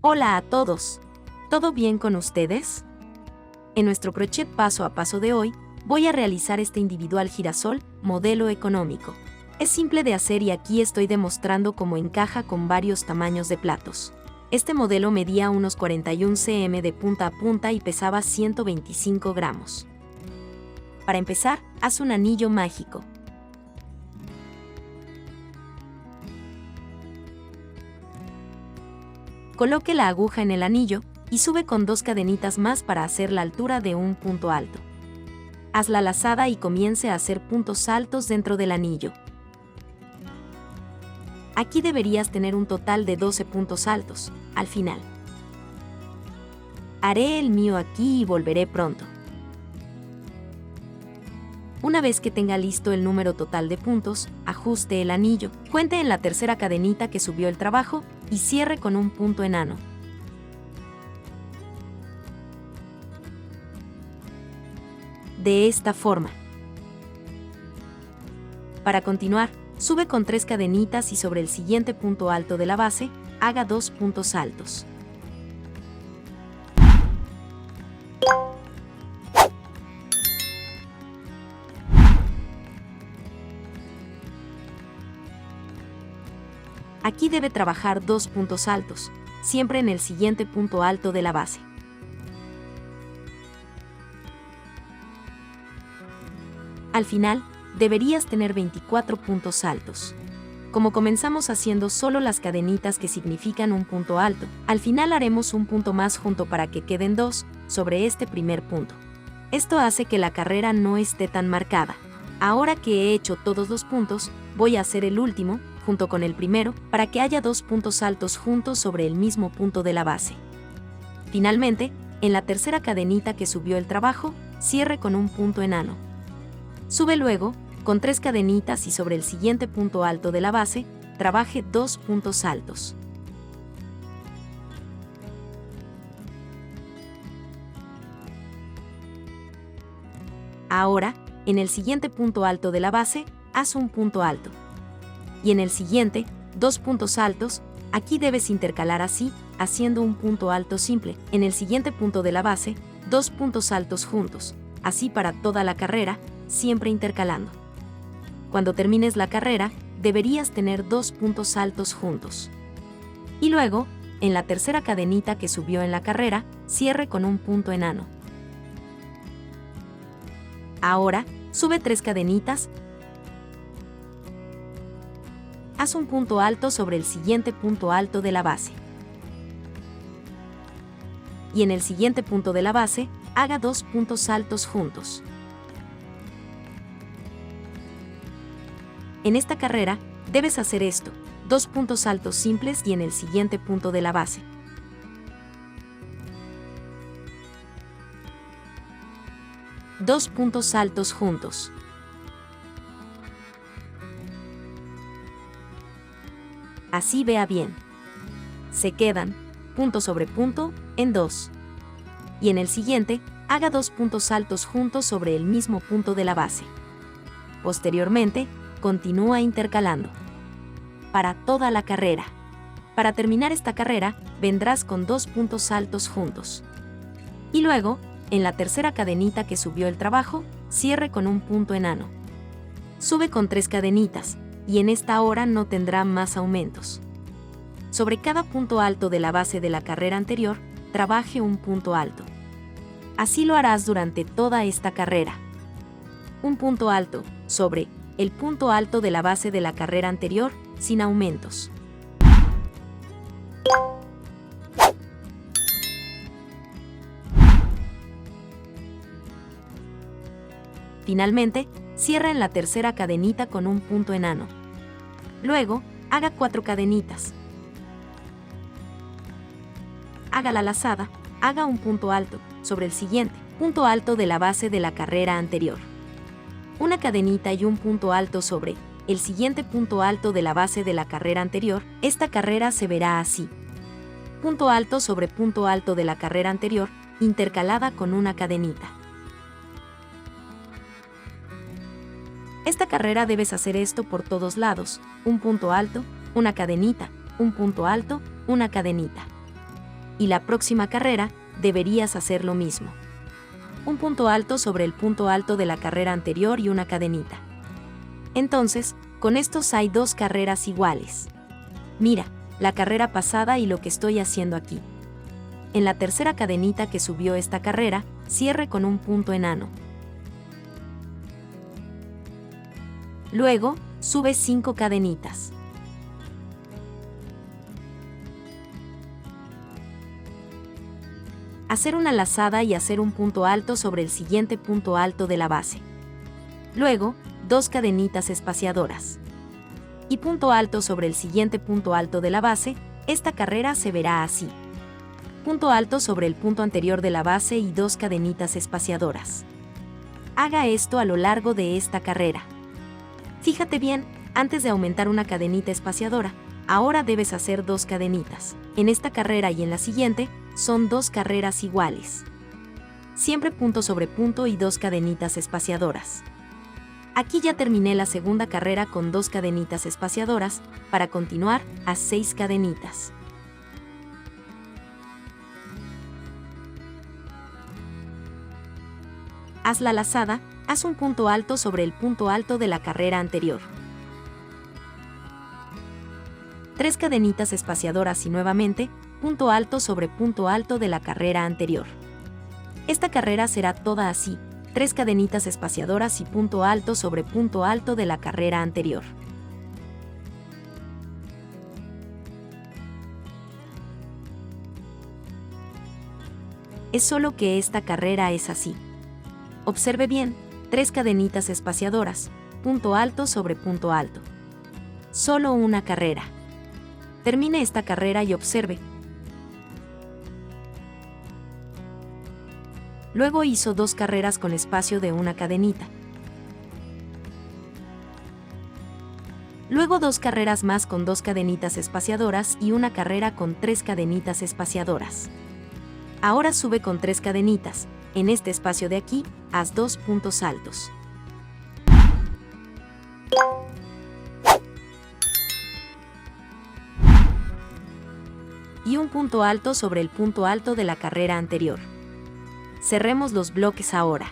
Hola a todos. ¿Todo bien con ustedes? En nuestro crochet paso a paso de hoy, voy a realizar este individual girasol, modelo económico. Es simple de hacer y aquí estoy demostrando cómo encaja con varios tamaños de platos. Este modelo medía unos 41 cm de punta a punta y pesaba 125 gramos. Para empezar, haz un anillo mágico. Coloque la aguja en el anillo y sube con 2 cadenitas más para hacer la altura de un punto alto. Haz la lazada y comience a hacer puntos altos dentro del anillo. Aquí deberías tener un total de 12 puntos altos, al final. Haré el mío aquí y volveré pronto. Una vez que tenga listo el número total de puntos, ajuste el anillo, cuente en la tercera cadenita que subió el trabajo y cierre con un punto enano. De esta forma. Para continuar, sube con 3 cadenitas y sobre el siguiente punto alto de la base, haga 2 puntos altos. Aquí debe trabajar 2 puntos altos, siempre en el siguiente punto alto de la base. Al final, deberías tener 24 puntos altos. Como comenzamos haciendo solo las cadenitas que significan un punto alto, al final haremos un punto más junto para que queden 2 sobre este primer punto. Esto hace que la carrera no esté tan marcada. Ahora que he hecho todos los puntos, voy a hacer el último, junto con el primero, para que haya 2 puntos altos juntos sobre el mismo punto de la base. Finalmente, en la tercera cadenita que subió el trabajo, cierre con un punto enano. Sube luego, con 3 cadenitas y sobre el siguiente punto alto de la base, trabaje 2 puntos altos. Ahora, en el siguiente punto alto de la base, haz un punto alto. Y en el siguiente, 2 puntos altos, aquí debes intercalar así, haciendo un punto alto simple. En el siguiente punto de la base, 2 puntos altos juntos, así para toda la carrera, siempre intercalando. Cuando termines la carrera, deberías tener 2 puntos altos juntos. Y luego, en la tercera cadenita que subió en la carrera, cierre con un punto enano. Ahora, sube 3 cadenitas. Haz un punto alto sobre el siguiente punto alto de la base. Y en el siguiente punto de la base, haga 2 puntos altos juntos. En esta carrera, debes hacer esto, 2 puntos altos simples y en el siguiente punto de la base. Dos puntos altos juntos. Así vea bien. Se quedan, punto sobre punto, en 2. Y en el siguiente, haga 2 puntos altos juntos sobre el mismo punto de la base. Posteriormente, continúa intercalando. Para toda la carrera. Para terminar esta carrera, vendrás con 2 puntos altos juntos. Y luego, en la tercera cadenita que subió el trabajo, cierre con un punto enano. Sube con 3 cadenitas, y en esta hora no tendrá más aumentos. Sobre cada punto alto de la base de la carrera anterior, trabaje un punto alto. Así lo harás durante toda esta carrera. Un punto alto, sobre el punto alto de la base de la carrera anterior, sin aumentos. Finalmente, cierra en la tercera cadenita con un punto enano. Luego, haga 4 cadenitas. Haga la lazada, haga un punto alto sobre el siguiente punto alto de la base de la carrera anterior. Una cadenita y un punto alto sobre el siguiente punto alto de la base de la carrera anterior. Esta carrera se verá así. Punto alto sobre punto alto de la carrera anterior, intercalada con una cadenita. Esta carrera debes hacer esto por todos lados, un punto alto, una cadenita, un punto alto, una cadenita. y la próxima carrera deberías hacer lo mismo. Un punto alto sobre el punto alto de la carrera anterior y una cadenita. Entonces, con estos hay 2 carreras iguales. Mira, la carrera pasada y lo que estoy haciendo aquí. En la tercera cadenita que subió esta carrera, cierre con un punto enano. Luego, sube 5 cadenitas. Hacer una lazada y hacer un punto alto sobre el siguiente punto alto de la base. Luego, 2 cadenitas espaciadoras. Y punto alto sobre el siguiente punto alto de la base, esta carrera se verá así. Punto alto sobre el punto anterior de la base y 2 cadenitas espaciadoras. Haga esto a lo largo de esta carrera. Fíjate bien, antes de aumentar una cadenita espaciadora, ahora debes hacer 2 cadenitas. En esta carrera y en la siguiente, son 2 carreras iguales. Siempre punto sobre punto y 2 cadenitas espaciadoras. Aquí ya terminé la segunda carrera con 2 cadenitas espaciadoras, para continuar, haz 6 cadenitas. Haz la lazada, haz un punto alto sobre el punto alto de la carrera anterior. 3 cadenitas espaciadoras y nuevamente, punto alto sobre punto alto de la carrera anterior. Esta carrera será toda así, 3 cadenitas espaciadoras y punto alto sobre punto alto de la carrera anterior. Es solo que esta carrera es así. Observe bien, 3 cadenitas espaciadoras, punto alto sobre punto alto. Solo una carrera. Termine esta carrera y observe. Luego hizo 2 carreras con espacio de una cadenita. Luego 2 carreras más con 2 cadenitas espaciadoras y una carrera con 3 cadenitas espaciadoras. Ahora sube con 3 cadenitas. En este espacio de aquí, haz 2 puntos altos. Y un punto alto sobre el punto alto de la carrera anterior. Cerremos los bloques ahora.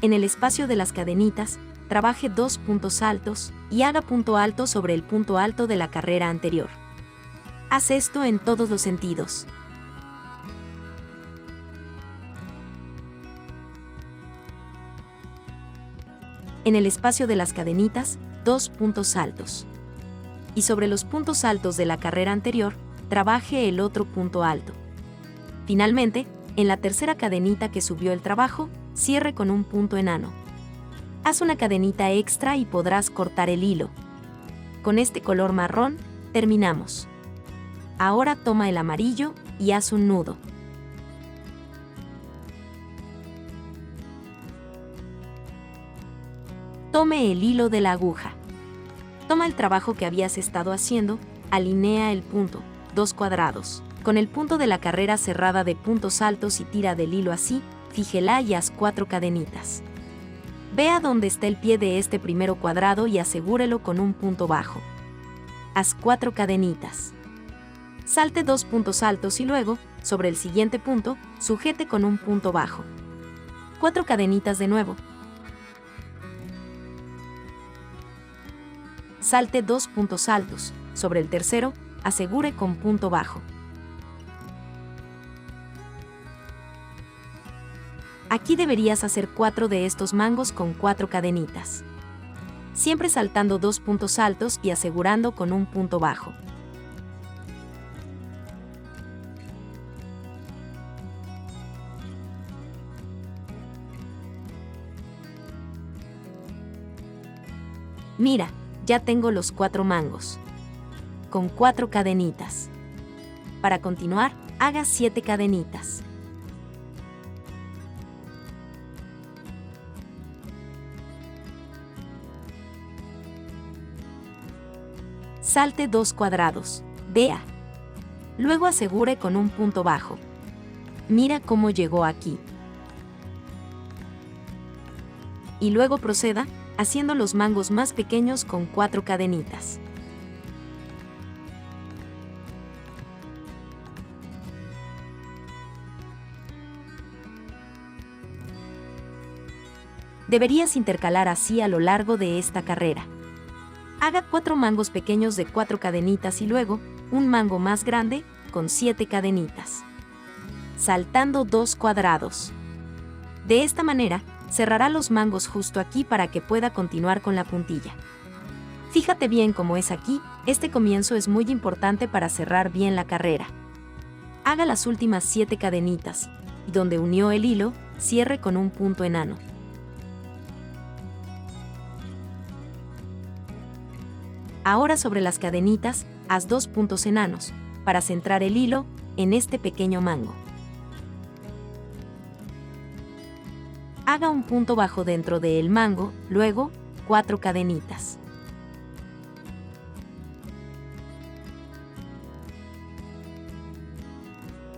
En el espacio de las cadenitas, trabaje 2 puntos altos y haga punto alto sobre el punto alto de la carrera anterior. Haz esto en todos los sentidos. En el espacio de las cadenitas, 2 puntos altos. Y sobre los puntos altos de la carrera anterior, trabaje el otro punto alto. Finalmente, en la tercera cadenita que subió el trabajo, cierre con un punto enano. Haz una cadenita extra y podrás cortar el hilo. Con este color marrón, terminamos. Ahora toma el amarillo y haz un nudo. Tome el hilo de la aguja. Toma el trabajo que habías estado haciendo, alinea el punto, 2 cuadrados. Con el punto de la carrera cerrada de puntos altos y tira del hilo así, fíjela y haz 4 cadenitas. Vea dónde está el pie de este primero cuadrado y asegúrelo con un punto bajo. Haz 4 cadenitas. Salte 2 puntos altos y luego, sobre el siguiente punto, sujete con un punto bajo. 4 cadenitas de nuevo. Salte 2 puntos altos, sobre el tercero, asegure con punto bajo. Aquí deberías hacer 4 de estos mangos con 4 cadenitas. Siempre saltando 2 puntos altos y asegurando con un punto bajo. Mira, ya tengo los 4 mangos. Con 4 cadenitas. Para continuar, haga 7 cadenitas. Salte 2 cuadrados. Vea. Luego asegure con un punto bajo. Mira cómo llegó aquí. Y luego proceda, haciendo los mangos más pequeños con 4 cadenitas. Deberías intercalar así a lo largo de esta carrera. Haga 4 mangos pequeños de 4 cadenitas y luego un mango más grande con 7 cadenitas, saltando 2 cuadrados. De esta manera, cerrará los mangos justo aquí para que pueda continuar con la puntilla. Fíjate bien cómo es aquí, este comienzo es muy importante para cerrar bien la carrera. Haga las últimas 7 cadenitas, y donde unió el hilo, cierre con un punto enano. Ahora sobre las cadenitas, haz 2 puntos enanos, para centrar el hilo en este pequeño mango. Haga un punto bajo dentro del mango, luego 4 cadenitas.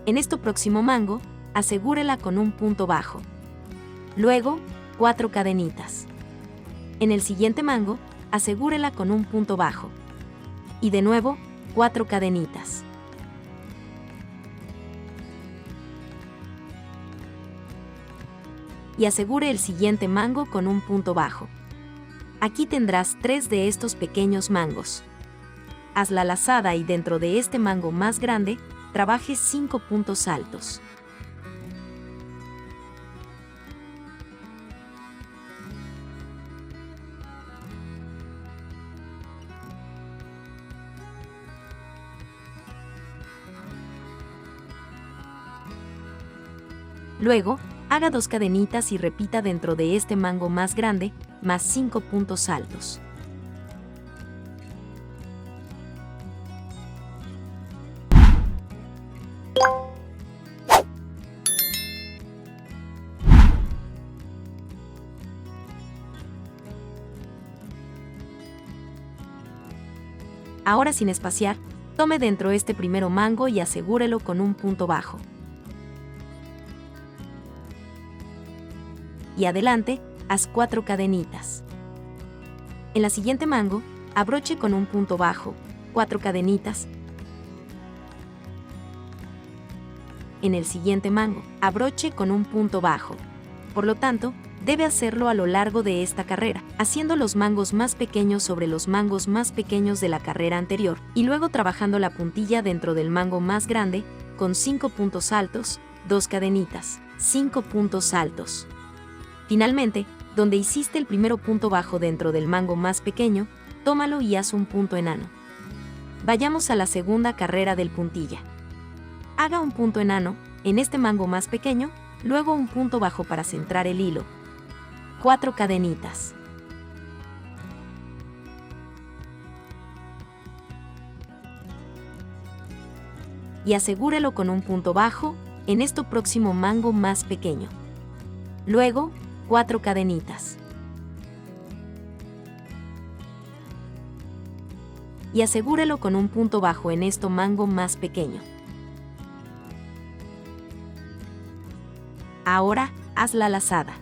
En este próximo mango, asegúrela con un punto bajo. Luego, 4 cadenitas. En el siguiente mango, asegúrela con un punto bajo. Y de nuevo, 4 cadenitas. Y asegure el siguiente mango con un punto bajo. Aquí tendrás 3 de estos pequeños mangos. Haz la lazada y dentro de este mango más grande, trabaje 5 puntos altos. Luego, haga 2 cadenitas y repita dentro de este mango más grande, más 5 puntos altos. Ahora sin espaciar, tome dentro este primero mango y asegúrelo con un punto bajo. Y adelante, haz 4 cadenitas. En la siguiente mango, abroche con un punto bajo, 4 cadenitas. En el siguiente mango, abroche con un punto bajo. Por lo tanto, debe hacerlo a lo largo de esta carrera, haciendo los mangos más pequeños sobre los mangos más pequeños de la carrera anterior, y luego trabajando la puntilla dentro del mango más grande, con 5 puntos altos, 2 cadenitas, 5 puntos altos. Finalmente, donde hiciste el primero punto bajo dentro del mango más pequeño, tómalo y haz un punto enano. Vayamos a la segunda carrera del puntilla. Haga un punto enano en este mango más pequeño, luego un punto bajo para centrar el hilo. 4 cadenitas. Y asegúrelo con un punto bajo en este próximo mango más pequeño. Luego, 4 cadenitas. Y asegúrelo con un punto bajo en este mango más pequeño. Ahora, haz la lazada.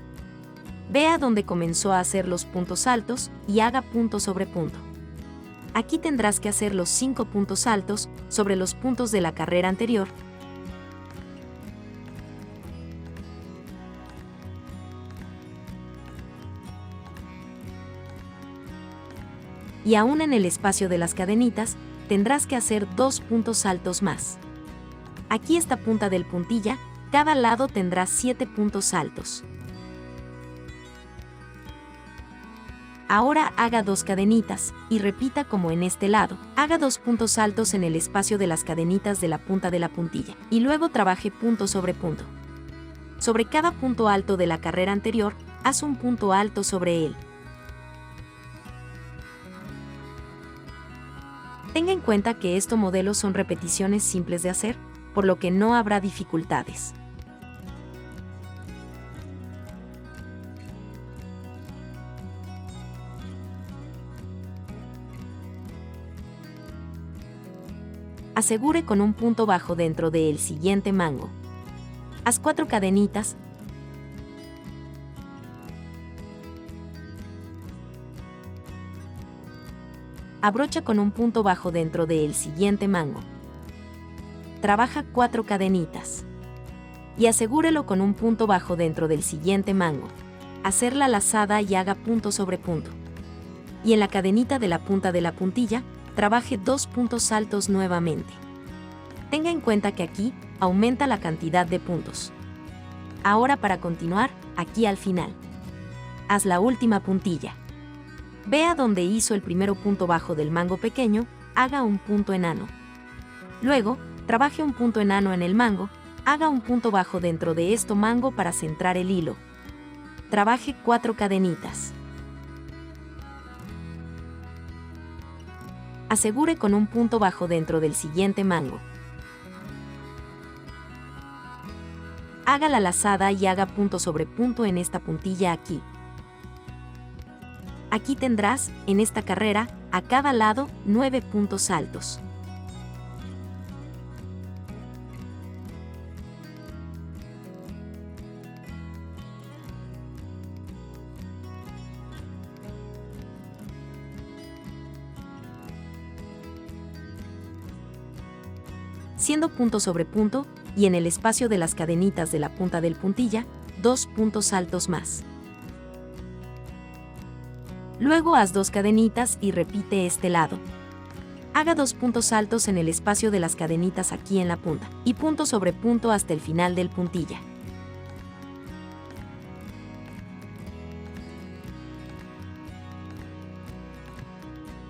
Vea donde comenzó a hacer los puntos altos y haga punto sobre punto. Aquí tendrás que hacer los 5 puntos altos sobre los puntos de la carrera anterior. Y aún en el espacio de las cadenitas, tendrás que hacer 2 puntos altos más. Aquí esta punta del puntilla, cada lado tendrá 7 puntos altos. Ahora haga 2 cadenitas, y repita como en este lado. Haga 2 puntos altos en el espacio de las cadenitas de la punta de la puntilla, y luego trabaje punto sobre punto. Sobre cada punto alto de la carrera anterior, haz un punto alto sobre él. Tenga en cuenta que estos modelos son repeticiones simples de hacer, por lo que no habrá dificultades. Asegure con un punto bajo dentro del siguiente mango. Haz 4 cadenitas. Abrocha con un punto bajo dentro del siguiente mango. Trabaja 4 cadenitas. Y asegúrelo con un punto bajo dentro del siguiente mango. hacer la lazada y haga punto sobre punto. Y en la cadenita de la punta de la puntilla, trabaje 2 puntos altos nuevamente. Tenga en cuenta que aquí aumenta la cantidad de puntos. Ahora para continuar, aquí al final. Haz la última puntilla. Vea donde hizo el primero punto bajo del mango pequeño, haga un punto enano. Luego, trabaje un punto enano en el mango, haga un punto bajo dentro de esto mango para centrar el hilo. Trabaje 4 cadenitas. Asegure con un punto bajo dentro del siguiente mango. Haga la lazada y haga punto sobre punto en esta puntilla aquí. Aquí tendrás, en esta carrera, a cada lado, 9 puntos altos. Siendo punto sobre punto, y en el espacio de las cadenitas de la punta del puntilla, 2 puntos altos más. Luego haz 2 cadenitas y repite este lado. Haga 2 puntos altos en el espacio de las cadenitas aquí en la punta, y punto sobre punto hasta el final del puntilla.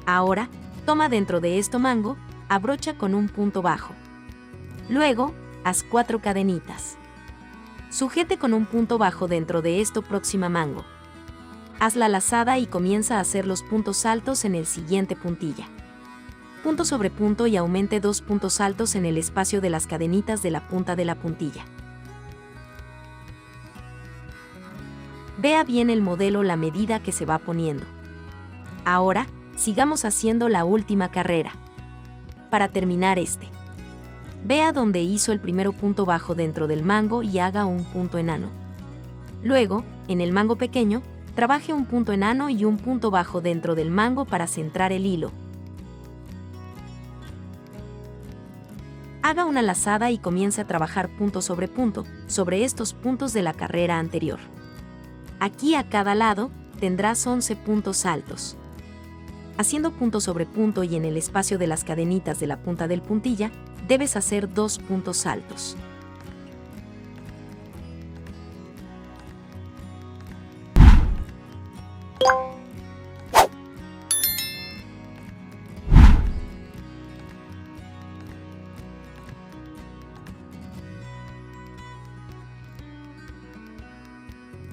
Ahora, toma dentro de esto mango, abrocha con un punto bajo. Luego, haz 4 cadenitas. Sujete con un punto bajo dentro de esto próxima mango. Haz la lazada y comienza a hacer los puntos altos en el siguiente puntilla. Punto sobre punto y aumente 2 puntos altos en el espacio de las cadenitas de la punta de la puntilla. Vea bien el modelo la medida que se va poniendo. Ahora, sigamos haciendo la última carrera. Para terminar vea donde hizo el primero punto bajo dentro del mango y haga un punto enano. Luego, en el mango pequeño, trabaje un punto enano y un punto bajo dentro del mango para centrar el hilo. Haga una lazada y comience a trabajar punto sobre estos puntos de la carrera anterior. Aquí a cada lado, tendrás 11 puntos altos. Haciendo punto sobre punto y en el espacio de las cadenitas de la punta del puntilla, debes hacer 2 puntos altos.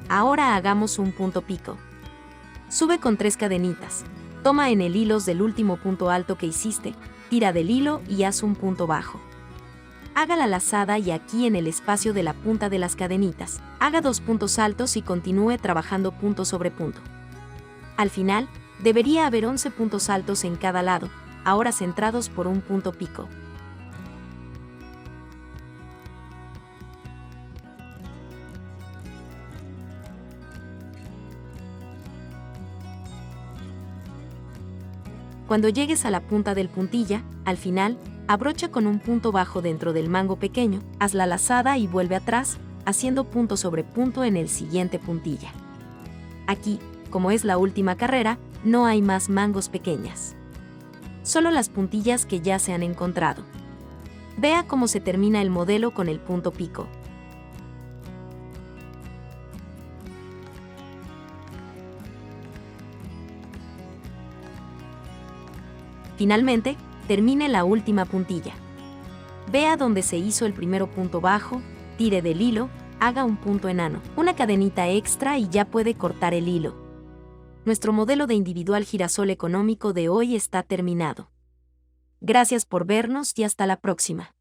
Ahora hagamos un punto pico. Sube con 3 cadenitas. Toma en el hilo del último punto alto que hiciste, tira del hilo y haz un punto bajo. Haga la lazada y aquí en el espacio de la punta de las cadenitas, haga 2 puntos altos y continúe trabajando punto sobre punto. Al final, debería haber 11 puntos altos en cada lado, ahora centrados por un punto pico. Cuando llegues a la punta del puntilla, al final, abrocha con un punto bajo dentro del mango pequeño, haz la lazada y vuelve atrás, haciendo punto sobre punto en el siguiente puntilla. Aquí, como es la última carrera, no hay más mangos pequeñas. Solo las puntillas que ya se han encontrado. Vea cómo se termina el modelo con el punto pico. Finalmente, termine la última puntilla. Vea donde se hizo el primero punto bajo, tire del hilo, haga un punto enano, una cadenita extra y ya puede cortar el hilo. Nuestro modelo de individual girasol económico de hoy está terminado. Gracias por vernos y hasta la próxima.